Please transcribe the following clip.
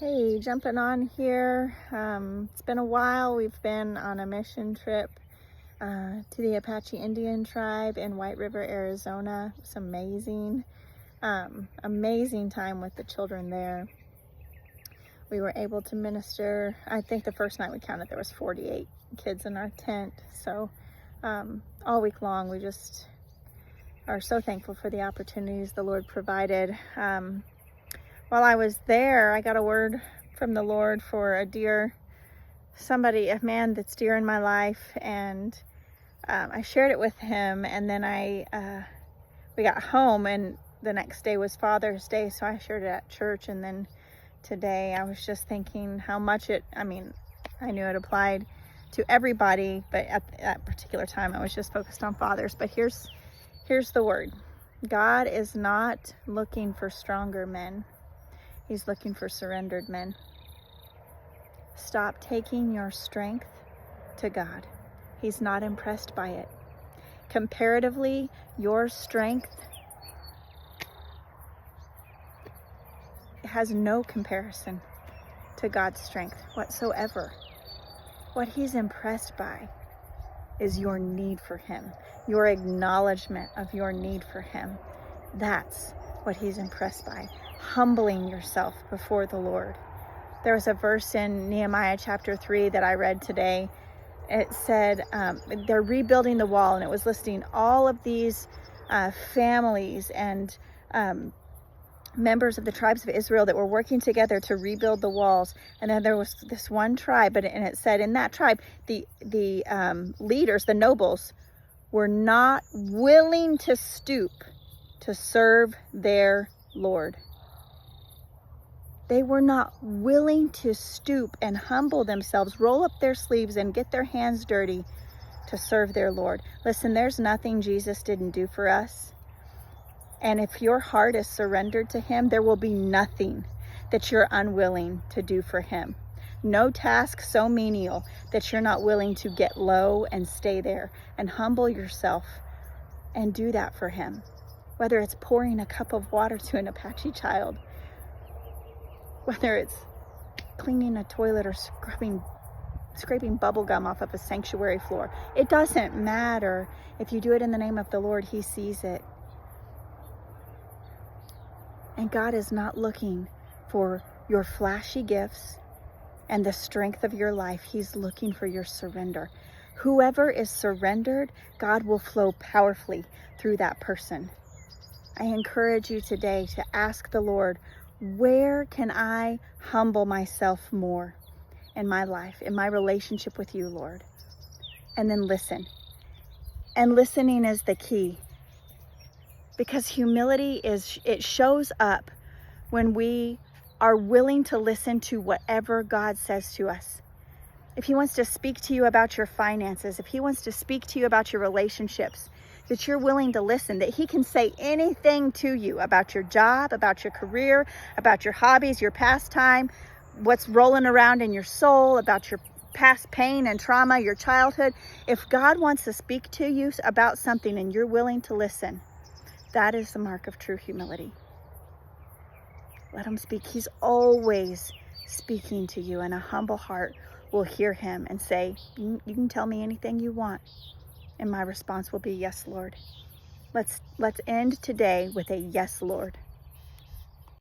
Hey, jumping on here. It's been a while. We've been on a mission trip to the Apache Indian tribe in White River, Arizona. It's amazing. Amazing time with the children there. We were able to minister. I think the first night we counted there was 48 kids in our tent. So all week long we just are so thankful for the opportunities the Lord provided. While I was there, I got a word from the Lord for a man that's dear in my life, and I shared it with him, and then we got home, and the next day was Father's Day, so I shared it at church. And then today I was just thinking how much I knew it applied to everybody, but at that particular time I was just focused on fathers. But here's the word. God is not looking for stronger men. He's looking for surrendered men. Stop taking your strength to God. He's not impressed by it. Comparatively, your strength has no comparison to God's strength whatsoever. What He's impressed by is your need for Him, your acknowledgement of your need for Him. That's what He's impressed by. Humbling yourself before the Lord. There was a verse in Nehemiah chapter 3 that I read today. It said they're rebuilding the wall, and it was listing all of these families and members of the tribes of Israel that were working together to rebuild the walls. And then there was this one tribe, and it said in that tribe, the leaders, the nobles, were not willing to stoop to serve their Lord. They were not willing to stoop and humble themselves, roll up their sleeves and get their hands dirty to serve their Lord. Listen, there's nothing Jesus didn't do for us. And if your heart is surrendered to Him, there will be nothing that you're unwilling to do for Him. No task so menial that you're not willing to get low and stay there and humble yourself and do that for Him. Whether it's pouring a cup of water to an Apache child, whether it's cleaning a toilet or scraping bubble gum off of a sanctuary floor. It doesn't matter. If you do it in the name of the Lord, He sees it. And God is not looking for your flashy gifts and the strength of your life. He's looking for your surrender. Whoever is surrendered, God will flow powerfully through that person. I encourage you today to ask the Lord, where can I humble myself more in my life, in my relationship with you, Lord? And then listen. And listening is the key. Because humility it shows up when we are willing to listen to whatever God says to us. If He wants to speak to you about your finances, if He wants to speak to you about your relationships, that you're willing to listen, that He can say anything to you about your job, about your career, about your hobbies, your pastime, what's rolling around in your soul, about your past pain and trauma, your childhood. If God wants to speak to you about something and you're willing to listen, that is the mark of true humility. Let Him speak. He's always speaking to you, and a humble heart will hear Him and say, you can tell me anything you want. And my response will be, yes, Lord. Let's end today with a yes, Lord.